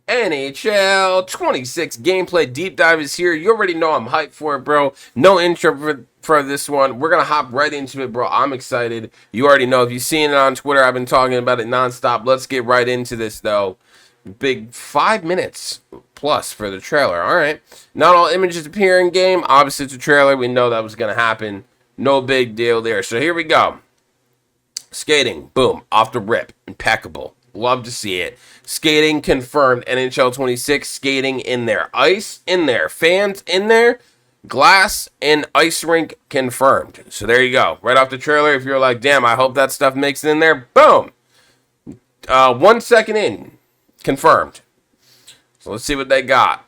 NHL 26 gameplay deep dive is here. You already know I'm hyped for it, bro. No intro for this one. We're going to hop right into it, bro. I'm excited. You already know. If you've seen it on Twitter, I've been talking about it nonstop. Let's get right into this, though. Big 5 minutes plus for the trailer. All right. Not all images appear in game. Obviously, it's a trailer. We know that was going to happen. No big deal there. So here we go. Skating. Boom. Off the rip. Impeccable. Love to see it. Skating confirmed. NHL 26 skating in there. Ice in there. Fans in there. Glass and ice rink confirmed. So there you go. Right off the trailer. If you're like, damn, I hope that stuff makes it in there. Boom. 1 second in. Confirmed. So let's see what they got.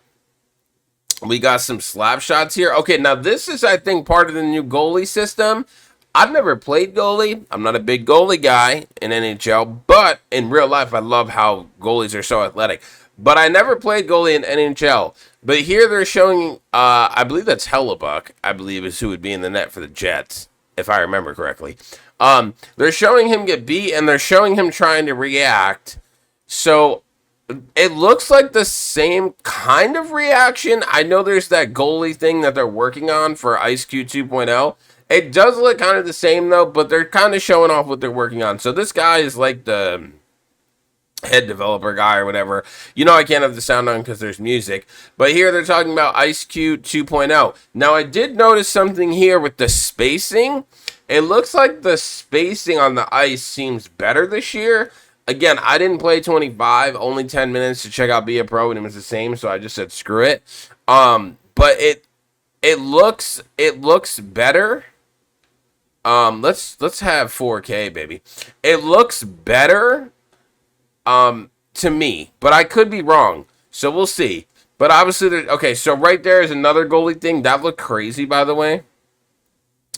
We got some slap shots here. Okay, now this is, I think, part of the new goalie system. I've never played goalie. I'm not a big goalie guy in NHL, but in real life, I love how goalies are so athletic. But I never played goalie in NHL. But here they're showing, I believe that's Hellebuck, I believe is who would be in the net for the Jets, if I remember correctly. They're showing him get beat, and they're showing him trying to react. So it looks like the same kind of reaction. I know there's that goalie thing that they're working on for Ice Q 2.0. It does look kind of the same, though, but they're kind of showing off what they're working on. So this guy is like the head developer guy or whatever. You know I can't have the sound on because there's music. But here they're talking about Ice Q 2.0. Now, I did notice something here with the spacing. It looks like the spacing on the ice seems better this year. Again, I didn't play 25, only 10 minutes to check out Be a Pro, and it was the same, so I just said screw it. But it looks better. Let's have 4K, baby. It looks better to me, but I could be wrong. So we'll see. But obviously okay, so right there is another goalie thing. That looked crazy, by the way.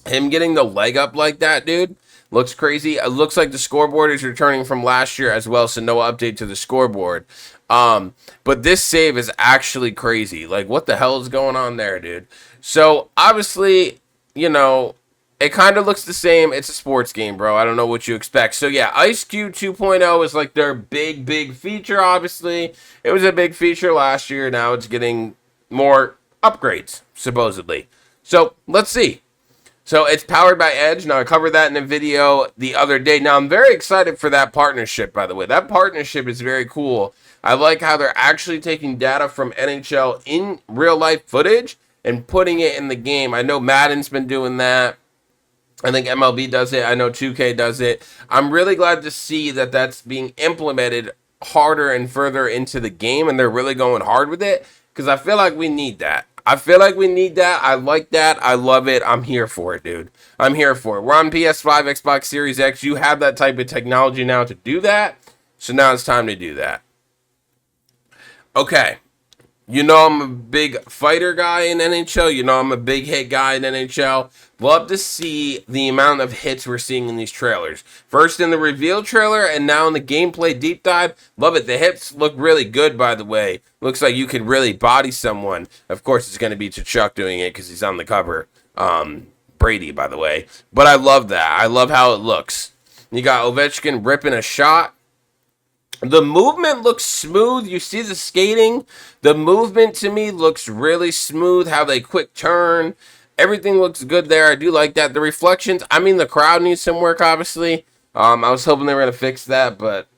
Him getting the leg up like that, dude, looks crazy. It looks like the scoreboard is returning from last year as well, so no update to the scoreboard. But this save is actually crazy. Like, what the hell is going on there, dude? So obviously, you know, it kind of looks the same. It's a sports game, bro. I don't know what you expect. So, yeah, Ice Cube 2.0 is like their big feature, obviously. It was a big feature last year. Now it's getting more upgrades, supposedly. So, let's see. So, it's powered by Edge. Now, I covered that in a video the other day. Now, I'm very excited for that partnership, by the way. That partnership is very cool. I like how they're actually taking data from NHL in real-life footage and putting it in the game. I know Madden's been doing that. I think MLB does it. I know 2K does it. I'm really glad to see that that's being implemented harder and further into the game, and they're really going hard with it, because I feel like we need that. I like that. I love it. I'm here for it, dude. I'm here for it. We're on PS5, Xbox Series X. You have that type of technology now to do that, so now it's time to do that. Okay. You know I'm a big fighter guy in NHL. You know I'm a big hit guy in NHL. Love to see the amount of hits we're seeing in these trailers. First in the reveal trailer and now in the gameplay deep dive. Love it. The hits look really good, by the way. Looks like you could really body someone. Of course, it's going to be Tkachuk doing it because he's on the cover. Brady, by the way. But I love that. I love how it looks. You got Ovechkin ripping a shot. The movement looks smooth. You see the skating. The movement to me looks really smooth. How they quick turn. Everything looks good there. I do like that. The reflections. I mean, the crowd needs some work, obviously. I was hoping they were going to fix that, but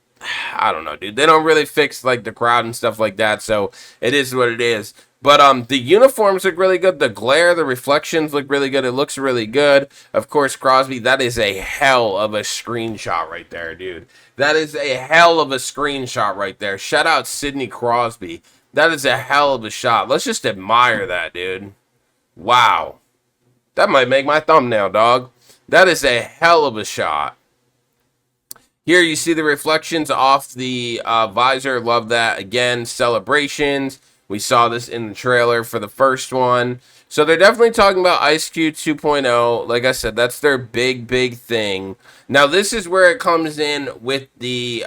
I don't know, dude. They don't really fix like the crowd and stuff like that, so it is what it is. But the uniforms look really good. The glare, the reflections look really good. It looks really good. Of course, Crosby, that is a hell of a screenshot right there, dude. That is a hell of a screenshot right there. Shout out Sidney Crosby. That is a hell of a shot. Let's just admire that, dude. Wow. That might make my thumbnail, dog. That is a hell of a shot. Here you see the reflections off the visor. Love that. Again, celebrations. We saw this in the trailer for the first one. So they're definitely talking about Ice Cube 2.0. Like I said, that's their big thing. Now this is where it comes in with the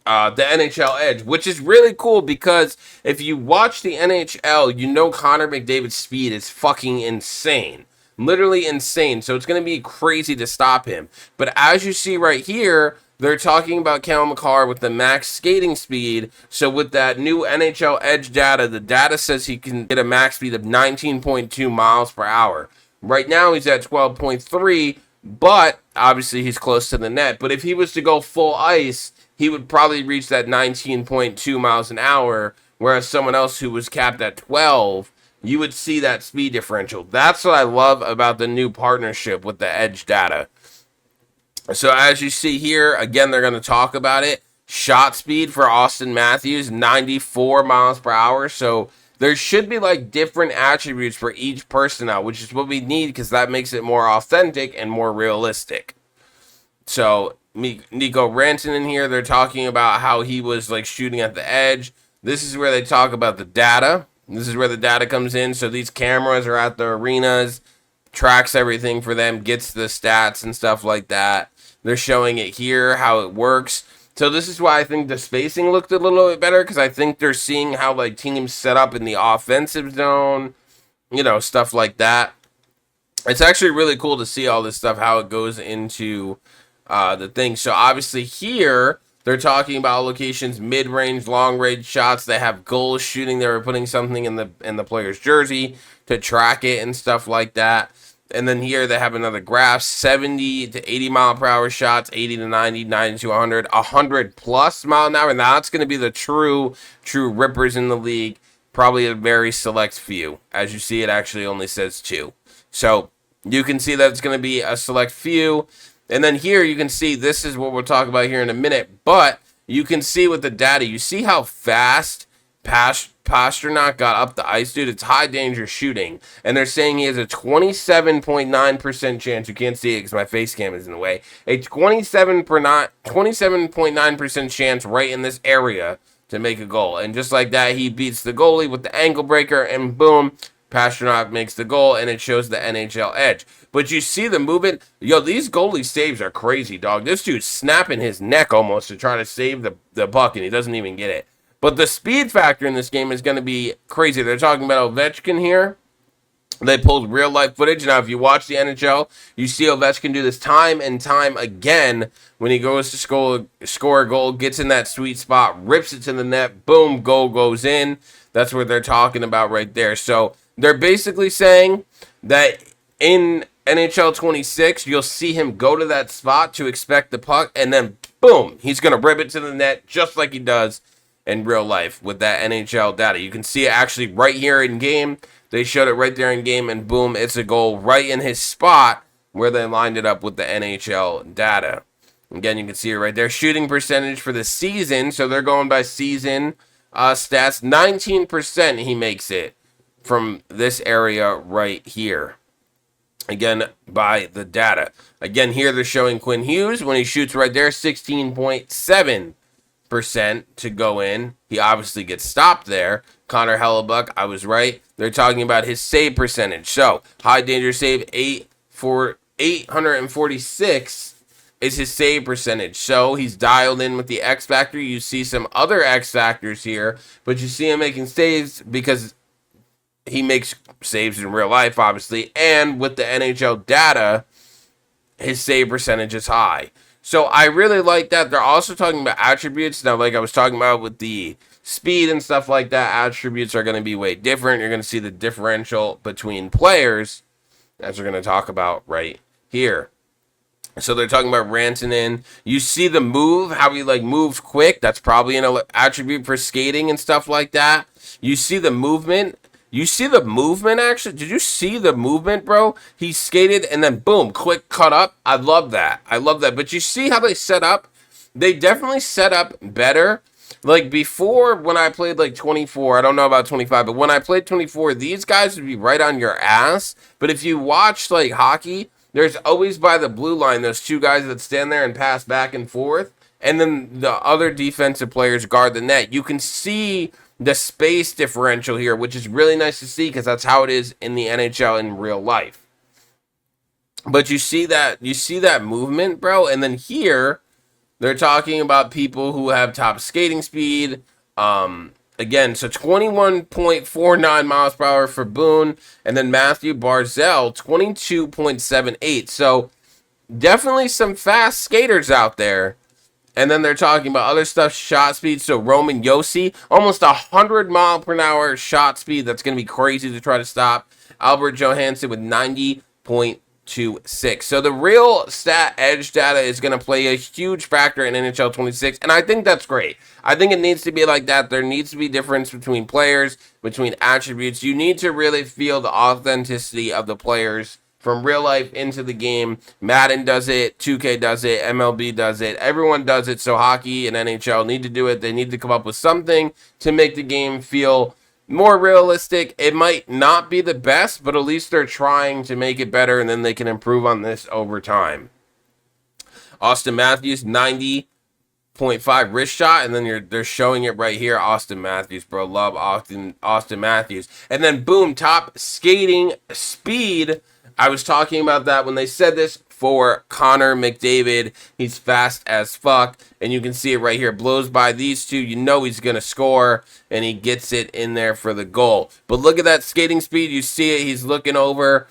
NHL Edge, which is really cool because if you watch the NHL, you know Connor McDavid's speed is fucking insane. Literally insane. So it's going to be crazy to stop him. But as you see right here, they're talking about Cale Makar with the max skating speed. So with that new NHL Edge data, the data says he can get a max speed of 19.2 miles per hour. Right now he's at 12.3, but obviously he's close to the net. But if he was to go full ice, he would probably reach that 19.2 miles an hour, whereas someone else who was capped at 12, you would see that speed differential. That's what I love about the new partnership with the Edge data. So as you see here, again, they're going to talk about it. Shot speed for Austin Matthews, 94 miles per hour. So there should be like different attributes for each person now, which is what we need because that makes it more authentic and more realistic. So Nico Rantanen here, they're talking about how he was like shooting at the edge. This is where they talk about the data. This is where the data comes in. So these cameras are at the arenas, tracks everything for them, gets the stats and stuff like that. They're showing it here, how it works. So this is why I think the spacing looked a little bit better, because I think they're seeing how like teams set up in the offensive zone, you know, stuff like that. It's actually really cool to see all this stuff, how it goes into the thing. So obviously here, they're talking about locations, mid-range, long-range shots. They have goals shooting. They were putting something in the player's jersey to track it and stuff like that. And then here they have another graph, 70 to 80 mile per hour shots, 80 to 90, 90 to 100 plus mile an hour. And that's going to be the true rippers in the league. Probably a very select few. As you see, it actually only says 2. So you can see that it's going to be a select few. And then here you can see, this is what we'll talk about here in a minute. But you can see with the data, you see how fast Pastrnak got up the ice, dude. It's high danger shooting, and they're saying he has a 27.9% chance. You can't see it because my face cam is in the way. A 27.9% chance right in this area to make a goal, and just like that, he beats the goalie with the ankle breaker, and boom, Pastrnak makes the goal, and it shows the NHL edge. But you see the movement. Yo, these goalie saves are crazy, dog. This dude's snapping his neck almost to try to save the puck, and he doesn't even get it. But the speed factor in this game is going to be crazy. They're talking about Ovechkin here. They pulled real-life footage. Now, if you watch the NHL, you see Ovechkin do this time and time again when he goes to score a goal, gets in that sweet spot, rips it to the net, boom, goal goes in. That's what they're talking about right there. So they're basically saying that in NHL 26, you'll see him go to that spot to expect the puck, and then, boom, he's going to rip it to the net just like he does in real life with that NHL data. You can see it actually right here in game. They showed it right there in game, and boom, it's a goal right in his spot where they lined it up with the NHL data. Again, you can see it right there. Shooting percentage for the season, so they're going by season stats. 19% he makes it from this area right here. Again, by the data. Again, here they're showing Quinn Hughes when he shoots right there, 16.7% to go in. He obviously gets stopped there. Connor Hellebuck, I was right. They're talking about his save percentage. So, high danger save, 846 is his save percentage. So, he's dialed in with the X factor. You see some other X factors here, but you see him making saves because he makes saves in real life, obviously, and with the NHL data, his save percentage is high. So I really like that. They're also talking about attributes. Now, like I was talking about with the speed and stuff like that, attributes are going to be way different. You're going to see the differential between players, as we're going to talk about right here. So they're talking about Rantanen. You see the move, how he like moves quick. That's probably an attribute for skating and stuff like that. You see the movement. You see the movement, actually? Did you see the movement, bro? He skated and then boom, quick cut up. I love that. I love that. But you see how they set up? They definitely set up better. Like before, when I played like 24, I don't know about 25, but when I played 24, these guys would be right on your ass. But if you watch like hockey, there's always by the blue line those two guys that stand there and pass back and forth. And then the other defensive players guard the net. You can see the space differential here, which is really nice to see because that's how it is in the NHL in real life. But you see that movement, bro. And then here they're talking about people who have top skating speed. Again, so 21.49 miles per hour for Boone, and then Matthew Barzal 22.78. So definitely some fast skaters out there. And then they're talking about other stuff, shot speed. So Roman Yossi, almost 100 mile per hour shot speed. That's going to be crazy to try to stop. Albert Johansson with 90.26. So the real stat edge data is going to play a huge factor in NHL 26. And I think that's great. I think it needs to be like that. There needs to be difference between players, between attributes. You need to really feel the authenticity of the players from real life into the game. Madden does it, 2K does it, MLB does it, everyone does it. So hockey and NHL need to do it. They need to come up with something to make the game feel more realistic. It might not be the best, but at least they're trying to make it better, and then they can improve on this over time. Austin Matthews, 90.5 wrist shot, and then they're showing it right here. Austin Matthews, bro, love Austin Matthews. And then boom, top skating speed. I was talking about that when they said this for Connor McDavid. He's fast as fuck, and you can see it right here. Blows by these two. You know he's going to score, and he gets it in there for the goal. But look at that skating speed. You see it. He's looking over.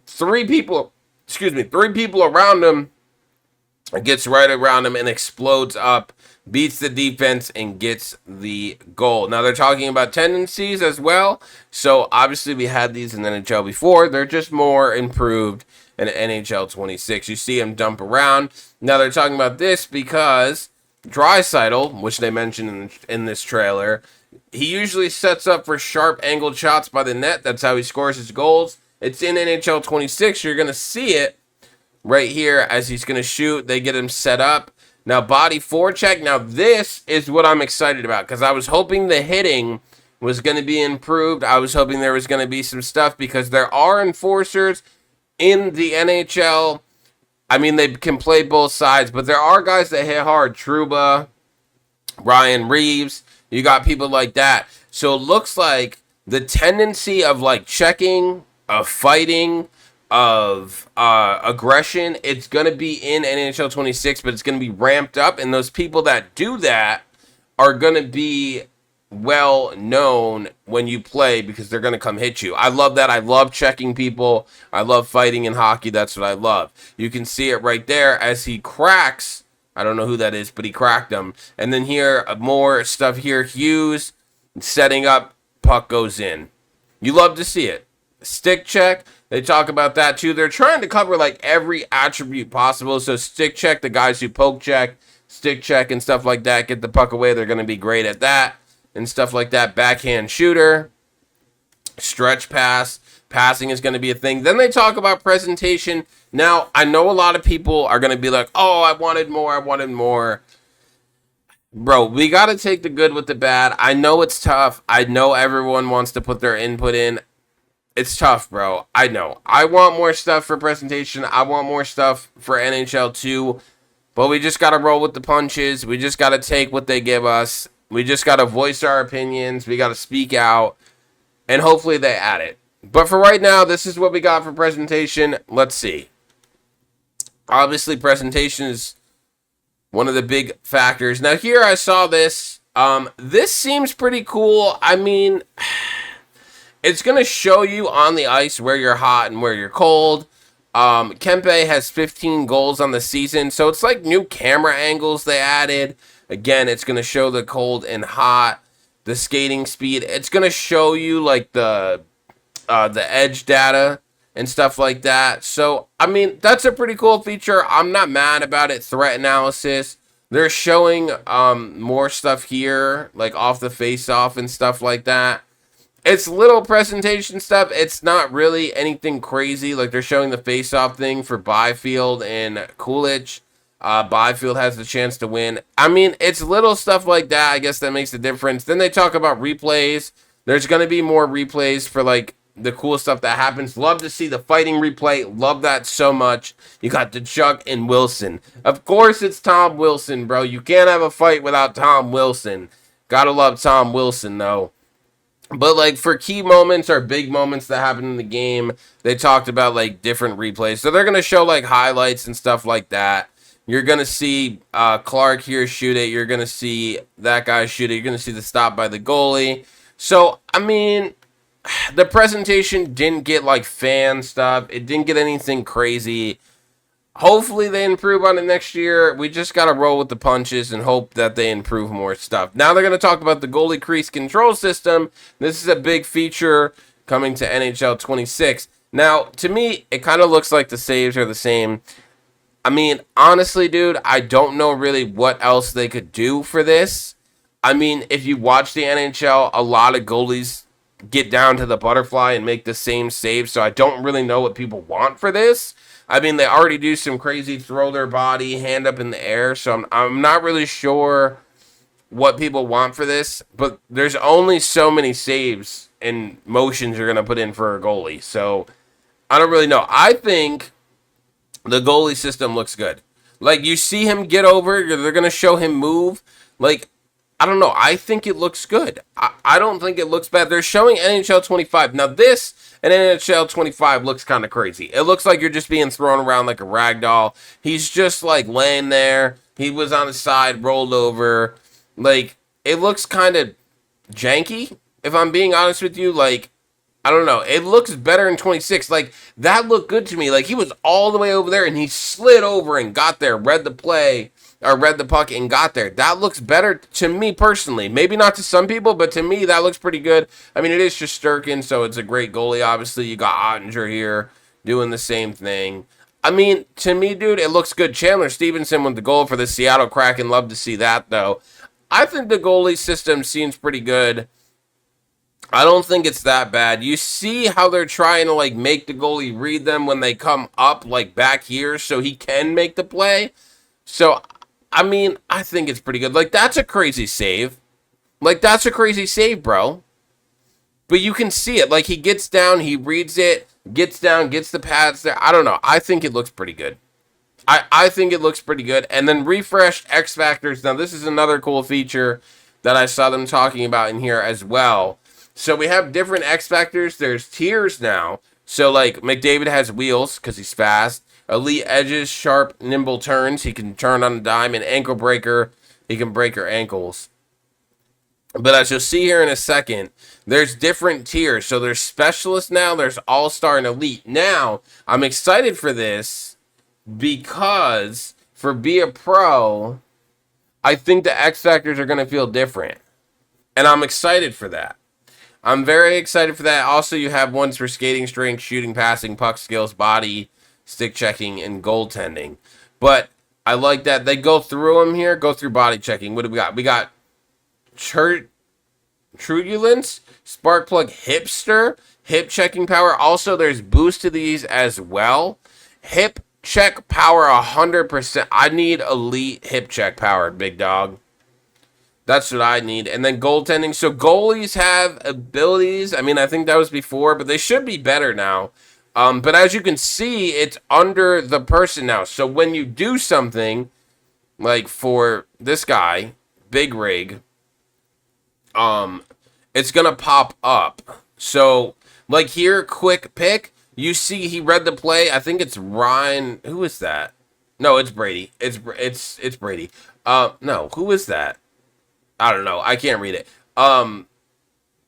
Three people around him. Gets right around him and explodes up, beats the defense, and gets the goal. Now, they're talking about tendencies as well. So, obviously, we had these in the NHL before. They're just more improved in NHL 26. You see him dump around. Now, they're talking about this because Draisaitl, which they mentioned in this trailer, he usually sets up for sharp angled shots by the net. That's how he scores his goals. It's in NHL 26. You're going to see it right here as he's going to shoot. They get him set up. Now, body forecheck. Now, this is what I'm excited about because I was hoping the hitting was going to be improved. I was hoping there was going to be some stuff because there are enforcers in the NHL. I mean, they can play both sides, but there are guys that hit hard. Trouba, Ryan Reeves. You got people like that. So it looks like the tendency of like checking, of fighting, of aggression, it's going to be in NHL 26, but it's going to be ramped up, and those people that do that are going to be well known when you play because they're going to come hit you. I love that. I love checking people. I love fighting in hockey. That's what I love. You can see it right there as he cracks. I don't know who that is, but he cracked him. And then here, more stuff here. Hughes setting up, puck goes in. You love to see it. Stick check. They talk about that too. They're trying to cover like every attribute possible. So stick check, the guys who poke check, stick check and stuff like that, get the puck away. They're going to be great at that and stuff like that. Backhand shooter, stretch pass, passing is going to be a thing. Then they talk about presentation. Now, I know a lot of people are going to be like, oh, I wanted more. Bro, we got to take the good with the bad. I know it's tough. I know everyone wants to put their input in. It's tough, bro. I know. I want more stuff for presentation. I want more stuff for NHL 2. But we just got to roll with the punches. We just got to take what they give us. We just got to voice our opinions. We got to speak out. And hopefully they add it. But for right now, this is what we got for presentation. Let's see. Obviously, presentation is one of the big factors. Now, here I saw this. This seems pretty cool. I mean, it's going to show you on the ice where you're hot and where you're cold. Kempe has 15 goals on the season, so it's like new camera angles they added. Again, it's going to show the cold and hot, the skating speed. It's going to show you like the edge data and stuff like that. So, I mean, that's a pretty cool feature. I'm not mad about it. Threat analysis. They're showing more stuff here, like off the face-off and stuff like that. It's little presentation stuff. It's not really anything crazy. Like they're showing the face-off thing for Byfield and Kulich. Byfield has the chance to win. I mean, it's little stuff like that. I guess that makes a difference. Then they talk about replays. There's going to be more replays for like the cool stuff that happens. Love to see the fighting replay. Love that so much. You got the Chuck and Wilson. Of course, it's Tom Wilson, bro. You can't have a fight without Tom Wilson. Gotta love Tom Wilson, though. But, like, for key moments or big moments that happen in the game, they talked about, like, different replays. So they're going to show, like, highlights and stuff like that. You're going to see Clark here shoot it. You're going to see that guy shoot it. You're going to see the stop by the goalie. So, I mean, the presentation didn't get, like, fan stuff. It didn't get anything crazy. Hopefully they improve on it next year. We just got to roll with the punches and hope that they improve more stuff. Now they're going to talk about the goalie crease control system. This is a big feature coming to NHL 26. Now, to me, it kind of looks like the saves are the same. I mean, honestly, dude, I don't know really what else they could do for this. I mean, if you watch the NHL, a lot of goalies get down to the butterfly and make the same save, so I don't really know what people want for this. I mean, they already do some crazy throw their body, hand up in the air, so I'm not really sure what people want for this, but there's only so many saves and motions you're going to put in for a goalie, so I don't really know. I think the goalie system looks good. Like, you see him get over, they're going to show him move. Like, I don't know. I think it looks good. I don't think it looks bad. They're showing NHL 25. Now, this and NHL 25 looks kind of crazy. It looks like you're just being thrown around like a rag doll. He's just, like, laying there. He was on his side, rolled over. Like, it looks kind of janky, if I'm being honest with you. Like, I don't know. It looks better in 26. Like, that looked good to me. Like, he was all the way over there, and he slid over and got there, read the play, or read the puck and got there. That looks better to me personally. Maybe not to some people, but to me, that looks pretty good. I mean, it is Shesterkin, so it's a great goalie. Obviously, you got Ottinger here doing the same thing. I mean, to me, dude, it looks good. Chandler Stevenson with the goal for the Seattle Kraken. Love to see that, though. I think the goalie system seems pretty good. I don't think it's that bad. You see how they're trying to, like, make the goalie read them when they come up, like, back here so he can make the play. So, I mean, I think it's pretty good. Like, that's a crazy save. Like, that's a crazy save, bro. But you can see it. Like, he gets down, he reads it, gets down, gets the pads there. I don't know. I think it looks pretty good. I think it looks pretty good. And then refreshed X Factors. Now, this is another cool feature that I saw them talking about in here as well. So we have different X Factors. There's tiers now. So, like, McDavid has wheels because he's fast. Elite edges, sharp, nimble turns. He can turn on a dime. And ankle breaker, he can break your ankles. But as you'll see here in a second, there's different tiers. So there's specialist now. There's all-star and elite. Now, I'm excited for this because for Be a Pro, I think the X Factors are going to feel different. And I'm excited for that. I'm very excited for that. Also, you have ones for skating strength, shooting, passing, puck skills, body, stick checking, and goaltending. But I like that. They go through them here. Go through body checking. What do we got? We got Trudulence, Spark Plug Hipster, hip checking power. Also, there's boost to these as well. Hip check power 100%. I need elite hip check power, big dog. That's what I need. And then goaltending. So goalies have abilities. I mean, I think that was before, but they should be better now. But as you can see, it's under the person now. So when you do something, like for this guy, Big Rig, it's going to pop up. So, like here, quick pick. You see he read the play. I think it's Ryan. Who is that? No, it's Brady. It's Brady. No, who is that? I don't know. I can't read it. I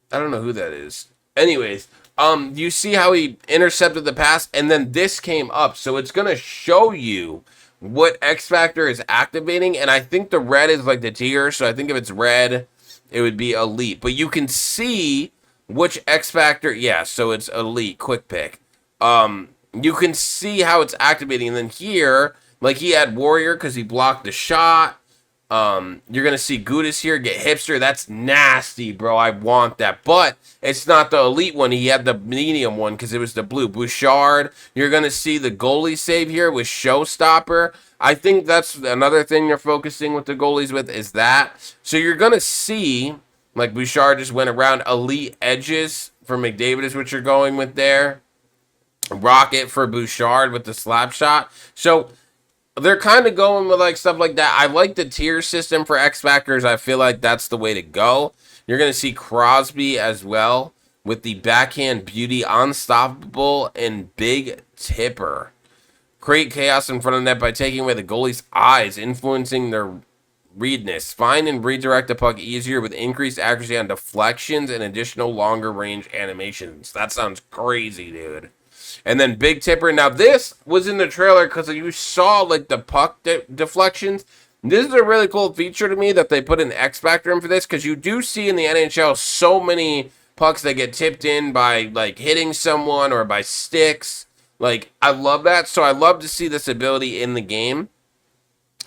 don't know who that is. Anyways, you see how he intercepted the pass, and then this came up. So it's going to show you what X Factor is activating, and I think the red is like the tier, so I think if it's red, it would be elite. But you can see which X Factor, yeah, so it's elite, quick pick. You can see how it's activating, and then here, like he had Warrior because he blocked the shot. You're going to see Gudis here get hipster. That's nasty, bro. I want that. But it's not the elite one. He had the medium one because it was the blue. Bouchard. You're going to see the goalie save here with Showstopper. I think that's another thing you're focusing with the goalies with is that. So you're going to see, like Bouchard just went around elite edges for McDavid is what you're going with there. Rocket for Bouchard with the slap shot. So they're kind of going with like stuff like that. I like the tier system for X Factors. I feel like that's the way to go. You're going to see Crosby as well with the backhand beauty, unstoppable, and big tipper. Create chaos in front of the net by taking away the goalie's eyes, influencing their readness. Find and redirect the puck easier with increased accuracy on deflections and additional longer range animations. That sounds crazy, dude. And then big tipper. Now this was in the trailer because you saw like the puck deflections. This is a really cool feature to me that they put an X factor in for this, because you do see in the NHL so many pucks that get tipped in by like hitting someone or by sticks. Like, I love that. So I love to see this ability in the game.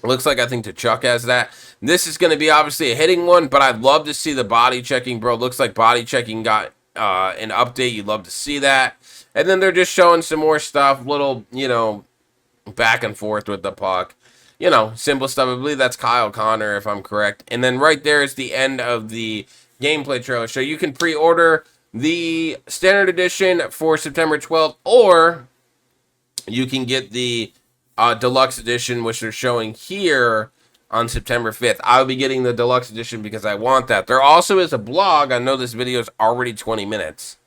Looks like I think Chuck has that. This is going to be obviously a hitting one, but I'd love to see the body checking, bro. Looks like body checking got an update. You'd love to see that. And then they're just showing some more stuff, little, back and forth with the puck. Simple stuff. I believe that's Kyle Connor, if I'm correct. And then right there is the end of the gameplay trailer. So you can pre-order the standard edition for September 12th, or you can get the deluxe edition, which they're showing here on September 5th. I'll be getting the deluxe edition because I want that. There also is a blog. I know this video is already 20 minutes,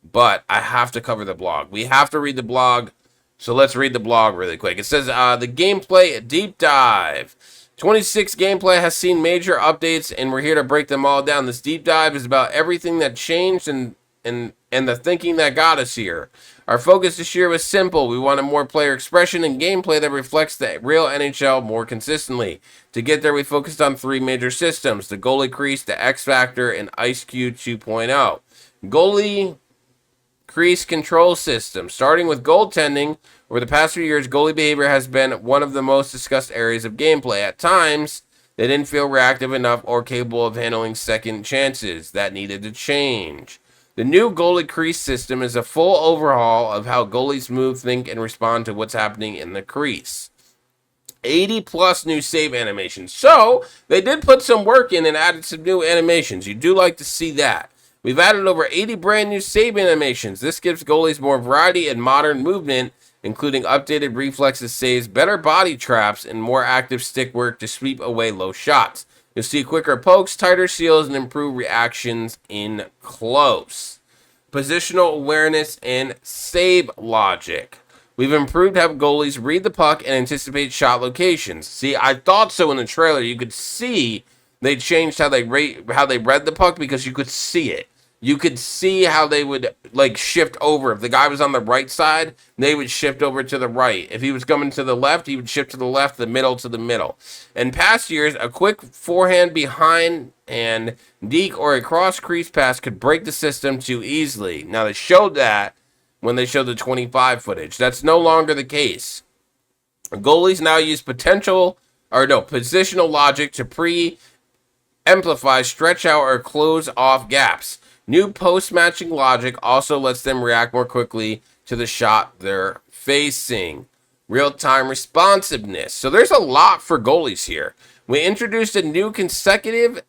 but I have to cover the blog. We have to read the blog, so let's read the blog really quick. It says, the gameplay deep dive. 26 gameplay has seen major updates, and we're here to break them all down. This deep dive is about everything that changed and the thinking that got us here. Our focus this year was simple. We wanted more player expression and gameplay that reflects the real NHL more consistently. To get there, we focused on 3 major systems: the goalie crease, the X Factor, and Ice Cube 2.0. Goalie crease control system. Starting with goaltending, over the past few years, goalie behavior has been one of the most discussed areas of gameplay. At times, they didn't feel reactive enough or capable of handling second chances. That needed to change. The new goalie crease system is a full overhaul of how goalies move, think, and respond to what's happening in the crease. 80 plus new save animations. So, they did put some work in and added some new animations. You do like to see that. We've added over 80 brand new save animations. This gives goalies more variety and modern movement, including updated reflexes saves, better body traps, and more active stick work to sweep away low shots. You'll see quicker pokes, tighter seals, and improved reactions in close. Positional awareness and save logic. We've improved how goalies read the puck and anticipate shot locations. See, I thought so in the trailer. You could see they changed how they read the puck, because you could see it. You could see how they would like shift over. If the guy was on the right side, they would shift over to the right. If he was coming to the left, he would shift to the left, the middle to the middle. In past years, a quick forehand behind and deke or a cross crease pass could break the system too easily. Now they showed that when they showed the 25 footage. That's no longer the case. Goalies now use positional logic to amplify, stretch out, or close off gaps. New post-matching logic also lets them react more quickly to the shot they're facing. Real-time responsiveness. So there's a lot for goalies here. We introduced a new consecutive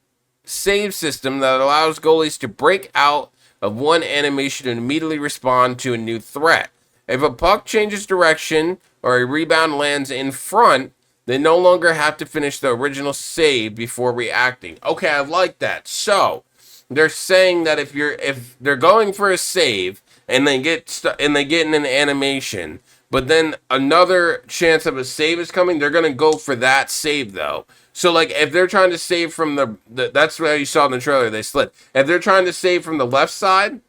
save system that allows goalies to break out of one animation and immediately respond to a new threat. If a puck changes direction or a rebound lands in front, they no longer have to finish the original save before reacting. Okay, I like that. So they're saying that if they're going for a save and they get in an animation, but then another chance of a save is coming, they're gonna go for that save though. So like if they're trying to save from that's what you saw in the trailer, they slid. If they're trying to save from the left side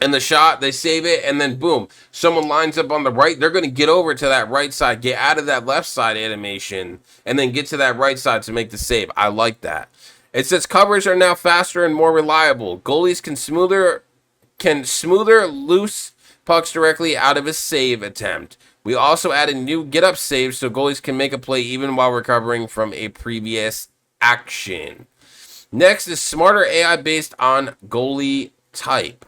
and the shot, they save it, and then boom, someone lines up on the right, they're going to get over to that right side, get out of that left side animation, and then get to that right side to make the save. I like that. It says covers are now faster and more reliable. Goalies can smoother loose pucks directly out of a save attempt. We also added new get up saves so goalies can make a play even while recovering from a previous action. Next is smarter AI based on goalie type.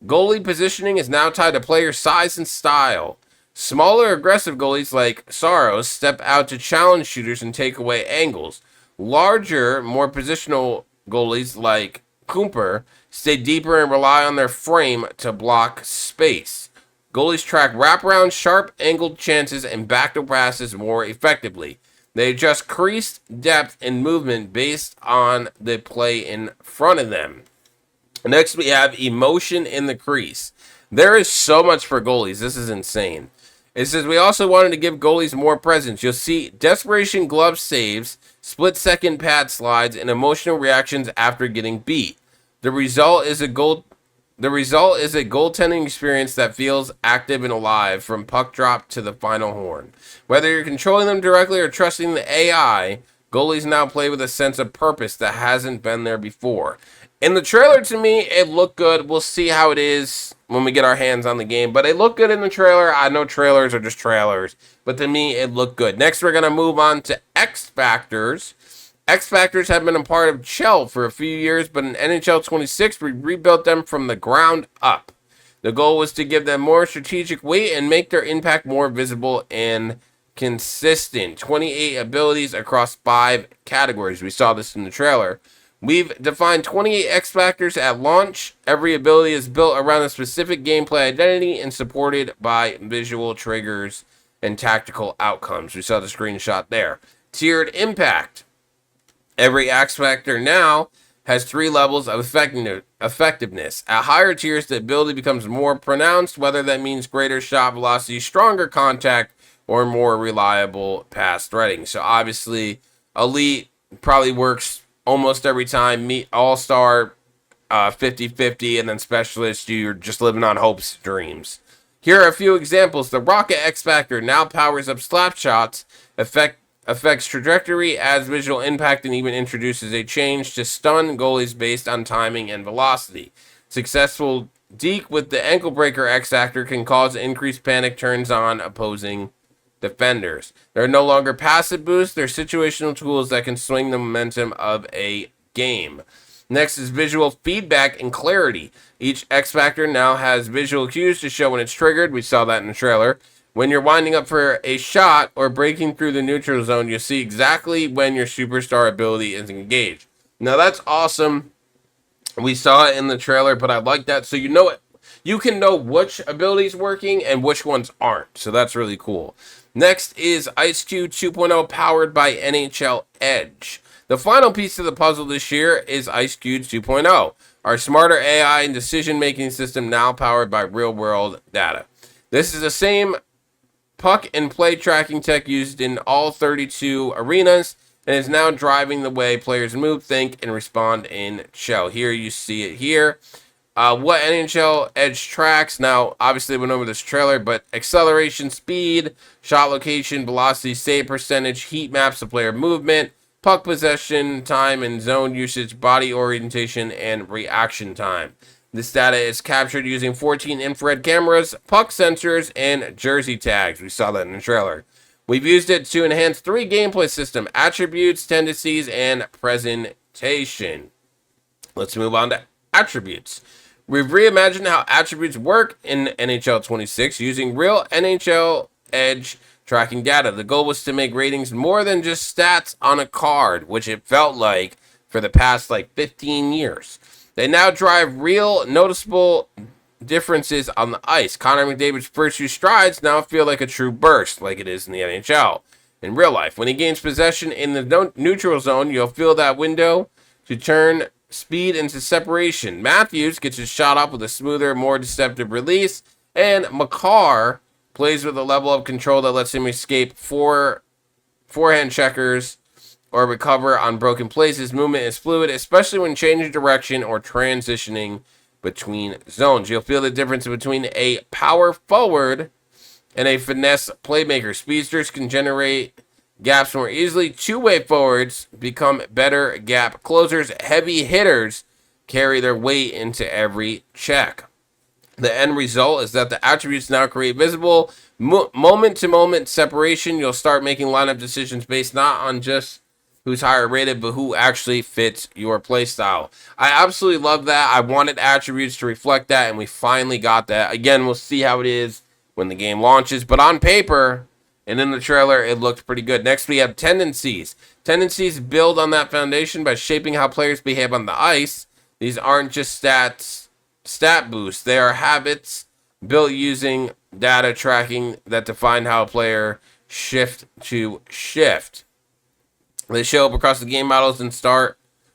Goalie positioning is now tied to player size and style. Smaller, aggressive goalies like Saros step out to challenge shooters and take away angles. Larger, more positional goalies like Cooper stay deeper and rely on their frame to block space. Goalies track wraparound, sharp-angled chances and backdoor passes more effectively. They adjust crease, depth, and movement based on the play in front of them. Next, we have emotion in the crease. There is so much for goalies. This is insane. It says we also wanted to give goalies more presence. You'll see desperation glove saves, split-second pad slides, and emotional reactions after getting beat. The result is a The result is a goaltending experience that feels active and alive from puck drop to the final horn. Whether you're controlling them directly or trusting the AI, goalies now play with a sense of purpose that hasn't been there before. In the trailer, to me, it looked good. We'll see how it is when we get our hands on the game, but it looked good in the trailer. I know trailers are just trailers, but to me, it looked good. Next, we're going to move on to X Factors. X Factors have been a part of Shell for a few years, but in NHL 26, we rebuilt them from the ground up. The goal was to give them more strategic weight and make their impact more visible and consistent. 28 abilities across 5 categories. We saw this in the trailer. We've defined 28 X Factors at launch. Every ability is built around a specific gameplay identity and supported by visual triggers and tactical outcomes. We saw the screenshot there. Tiered impact. Every X Factor now has 3 levels of effectiveness. At higher tiers, the ability becomes more pronounced, whether that means greater shot velocity, stronger contact, or more reliable pass threading. So obviously, Elite probably works almost every time. Meet All-Star 50-50, and then Specialist, you're just living on hopes and dreams. Here are a few examples. The Rocket X Factor now powers up slap shots, affects trajectory, adds visual impact, and even introduces a change to stun goalies based on timing and velocity. Successful deke with the Ankle Breaker X Factor can cause increased panic turns on opposing defenders. They're no longer passive boosts, they're situational tools that can swing the momentum of a game. Next is visual feedback and clarity. Each X Factor now has visual cues to show when it's triggered. We saw that in the trailer. When you're winding up for a shot or breaking through the neutral zone, you'll see exactly when your superstar ability is engaged. Now that's awesome. We saw it in the trailer, but I like that. So you know it. You can know which ability's working and which ones aren't. So that's really cool. Next is Ice Cube 2.0 powered by NHL Edge. The final piece of the puzzle this year is Ice Cube 2.0, our smarter AI and decision-making system now powered by real-world data. This is the same puck and play tracking tech used in all 32 arenas and is now driving the way players move, think, and respond in Shell. Here you see it here. What NHL Edge tracks, now obviously went over this trailer, but acceleration, speed, shot location, velocity, save percentage, heat maps of player movement, puck possession, time and zone usage, body orientation, and reaction time. This data is captured using 14 infrared cameras, puck sensors, and jersey tags. We saw that in the trailer. We've used it to enhance 3 gameplay systems: attributes, tendencies, and presentation. Let's move on to attributes. We've reimagined how attributes work in NHL 26 using real NHL Edge tracking data. The goal was to make ratings more than just stats on a card, which it felt like for the past 15 years. They now drive real, noticeable differences on the ice. Connor McDavid's first few strides now feel like a true burst, like it is in the NHL. In real life, when he gains possession in the neutral zone, you'll feel that window to turn speed into separation. Matthews gets his shot up with a smoother, more deceptive release, and Makar plays with a level of control that lets him escape forehand checkers or recover on broken plays. His movement is fluid, especially when changing direction or transitioning between zones. You'll feel the difference between a power forward and a finesse playmaker. Speedsters can generate gaps more easily. Two-way forwards become better gap closers. Heavy hitters carry their weight into every check. The end result is that the attributes now create visible moment-to-moment separation. You'll start making lineup decisions based not on just who's higher rated, but who actually fits your playstyle. I absolutely love that. I wanted attributes to reflect that, and we finally got that. Again, we'll see how it is when the game launches, but on paper and in the trailer, it looked pretty good. Next, we have tendencies. Tendencies build on that foundation by shaping how players behave on the ice. These aren't just stat boosts. They are habits built using data tracking that define how a player shift to shift. They show up across the game models and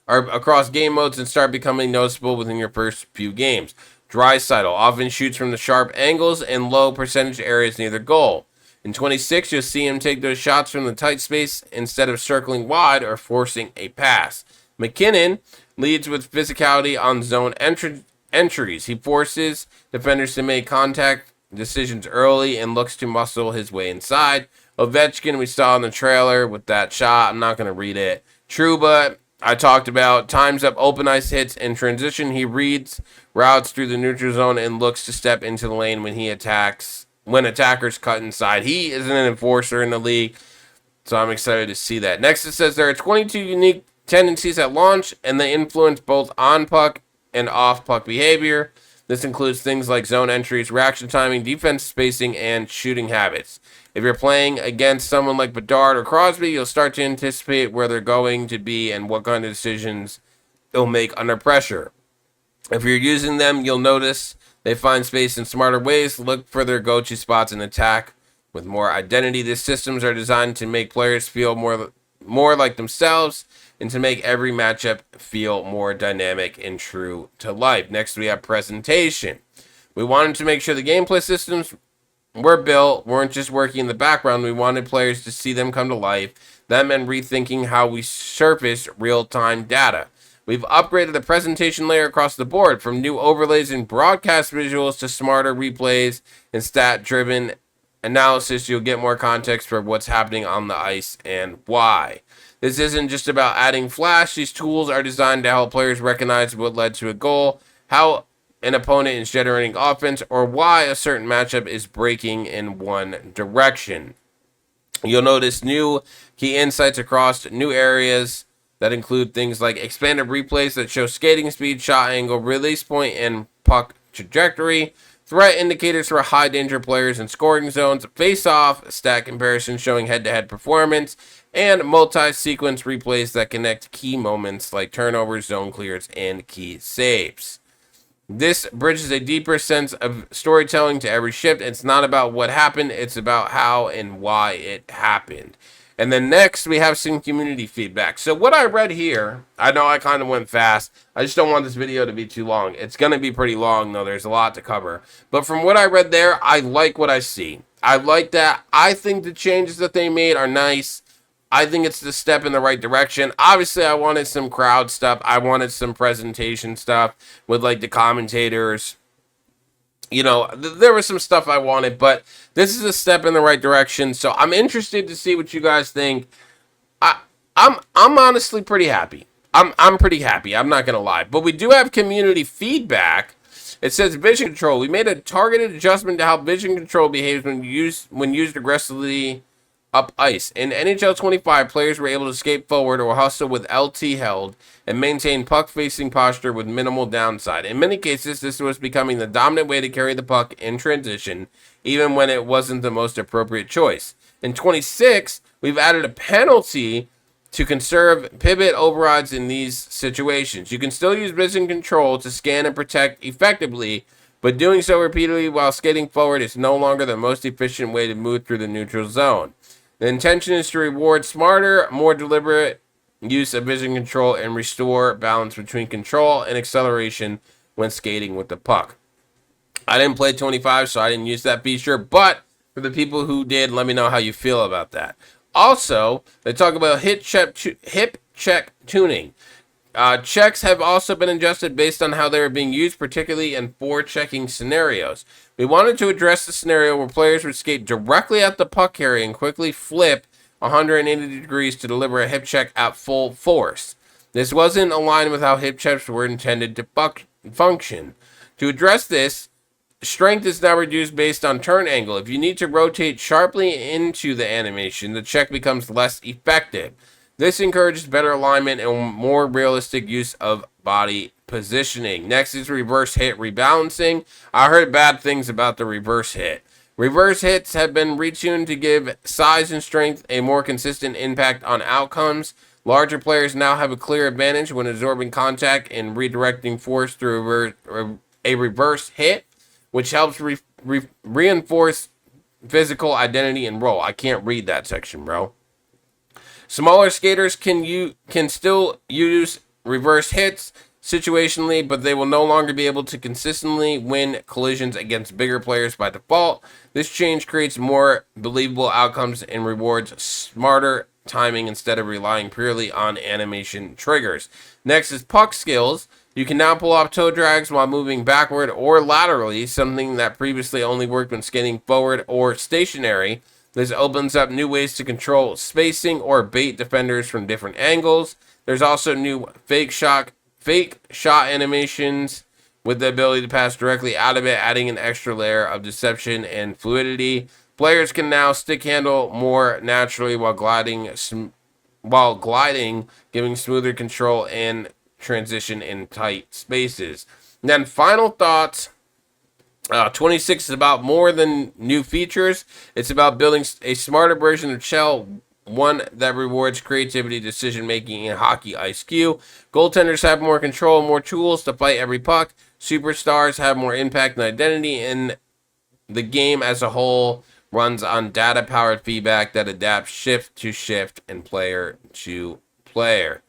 across game modes and start becoming noticeable within your first few games. Draisaitl often shoots from the sharp angles and low percentage areas near the goal. In 26, you'll see him take those shots from the tight space instead of circling wide or forcing a pass. McKinnon leads with physicality on zone entries. He forces defenders to make contact decisions early and looks to muscle his way inside. Ovechkin, we saw in the trailer with that shot. I'm not going to read it. Trouba, I talked about. Times up open ice hits in transition. He reads routes through the neutral zone and looks to step into the lane when he attacks. When attackers cut inside. He is an enforcer in the league, so I'm excited to see that. Next, it says there are 22 unique tendencies at launch, and they influence both on-puck and off-puck behavior. This includes things like zone entries, reaction timing, defense spacing, and shooting habits. If you're playing against someone like Bedard or Crosby, you'll start to anticipate where they're going to be and what kind of decisions they'll make under pressure. If you're using them, you'll notice they find space in smarter ways, look for their go-to spots and attack with more identity. These systems are designed to make players feel more like themselves and to make every matchup feel more dynamic and true to life. Next, we have presentation. We wanted to make sure the gameplay systems weren't just working in the background. We wanted players to see them come to life. That meant rethinking how we surface real-time data. We've upgraded the presentation layer across the board, from new overlays and broadcast visuals to smarter replays and stat-driven analysis. You'll get more context for what's happening on the ice and why. This isn't just about adding flash. These tools are designed to help players recognize what led to a goal, how an opponent is generating offense, or why a certain matchup is breaking in one direction. You'll notice new key insights across new areas that include things like expanded replays that show skating speed, shot angle, release point, and puck trajectory, threat indicators for high danger players in scoring zones, face-off stat comparisons showing head-to-head performance, and multi-sequence replays that connect key moments like turnovers, zone clears, and key saves. This bridges a deeper sense of storytelling to every shift. It's not about what happened, it's about how and why it happened. And then next, we have some community feedback. So what I read here, I know I kind of went fast. I just don't want this video to be too long. It's going to be pretty long, though. There's a lot to cover. But from what I read there, I like what I see. I like that. I think the changes that they made are nice. I think it's the step in the right direction. Obviously, I wanted some crowd stuff. I wanted some presentation stuff with, like, the commentators. You know, there was some stuff I wanted, but this is a step in the right direction. So I'm interested to see what you guys think. I'm honestly pretty happy. I'm pretty happy. I'm not gonna lie. But we do have community feedback. It says vision control. We made a targeted adjustment to how vision control behaves when used aggressively up ice. In NHL 25, players were able to skate forward or hustle with LT held and maintain puck-facing posture with minimal downside. In many cases, this was becoming the dominant way to carry the puck in transition, even when it wasn't the most appropriate choice. In 26, we've added a penalty to conserve pivot overrides in these situations. You can still use vision control to scan and protect effectively, but doing so repeatedly while skating forward is no longer the most efficient way to move through the neutral zone. The intention is to reward smarter, more deliberate use of vision control and restore balance between control and acceleration when skating with the puck. I didn't play 25, so I didn't use that feature, but for the people who did, let me know how you feel about that. Also, they talk about hip check tuning. Checks have also been adjusted based on how they are being used, particularly in forechecking scenarios. We wanted to address the scenario where players would skate directly at the puck carrier and quickly flip 180 degrees to deliver a hip check at full force. This wasn't aligned with how hip checks were intended to function. To address this, strength is now reduced based on turn angle. If you need to rotate sharply into the animation, the check becomes less effective. This encourages better alignment and more realistic use of body positioning. Next is reverse hit rebalancing. I heard bad things about the reverse hit. Reverse hits have been retuned to give size and strength a more consistent impact on outcomes. Larger players now have a clear advantage when absorbing contact and redirecting force through a reverse hit, which helps reinforce physical identity and role. I can't read that section, bro. Smaller skaters can still use reverse hits situationally, but they will no longer be able to consistently win collisions against bigger players by default. This change creates more believable outcomes and rewards smarter timing instead of relying purely on animation triggers. Next is puck skills. You can now pull off toe drags while moving backward or laterally, something that previously only worked when skating forward or stationary. This opens up new ways to control spacing or bait defenders from different angles. There's also new fake shot animations with the ability to pass directly out of it, adding an extra layer of deception and fluidity. Players can now stick handle more naturally while gliding, giving smoother control and transition in tight spaces. And then final thoughts. 26 is about more than new features. It's about building a smarter version of Shell, one that rewards creativity, decision making, and hockey IQ. Goaltenders have more control, more tools to fight every puck. Superstars have more impact and identity, and the game as a whole runs on data-powered feedback that adapts shift to shift and player to player.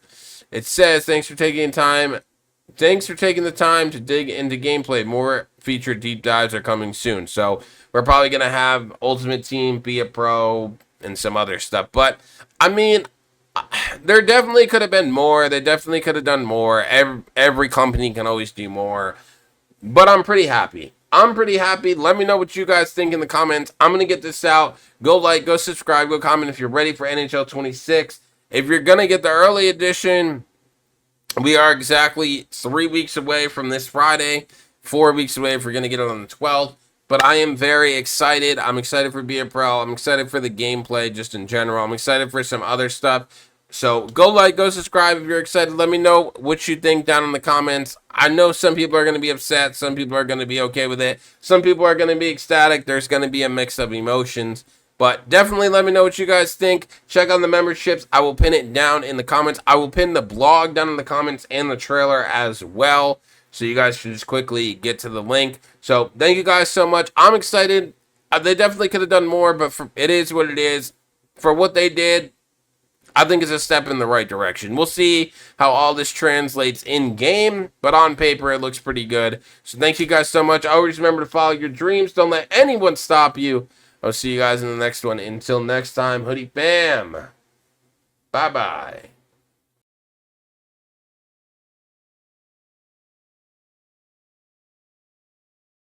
It says, thanks for taking the time to dig into gameplay. More feature deep dives are coming soon. So we're probably going to have Ultimate Team, Be a Pro, and some other stuff. But, I mean, there definitely could have been more. They definitely could have done more. Every company can always do more. But I'm pretty happy. Let me know what you guys think in the comments. I'm going to get this out. Go like, go subscribe, go comment if you're ready for NHL 26. If you're going to get the early edition, we are exactly 3 weeks away from this Friday. 4 weeks away if we're going to get it on the 12th. But I am very excited. I'm excited for Be a Pro. I'm excited for the gameplay just in general. I'm excited for some other stuff. So go like, go subscribe if you're excited. Let me know what you think down in the comments. I know some people are going to be upset. Some people are going to be okay with it. Some people are going to be ecstatic. There's going to be a mix of emotions. But definitely let me know what you guys think. Check out the memberships. I will pin it down in the comments. I will pin the blog down in the comments and the trailer as well. So you guys should just quickly get to the link. So thank you guys so much. I'm excited. They definitely could have done more, but it is what it is. For what they did, I think it's a step in the right direction. We'll see how all this translates in game, but on paper it looks pretty good. So thank you guys so much. Always remember to follow your dreams. Don't let anyone stop you. I'll see you guys in the next one. Until next time, HoodieFam. Bye-bye.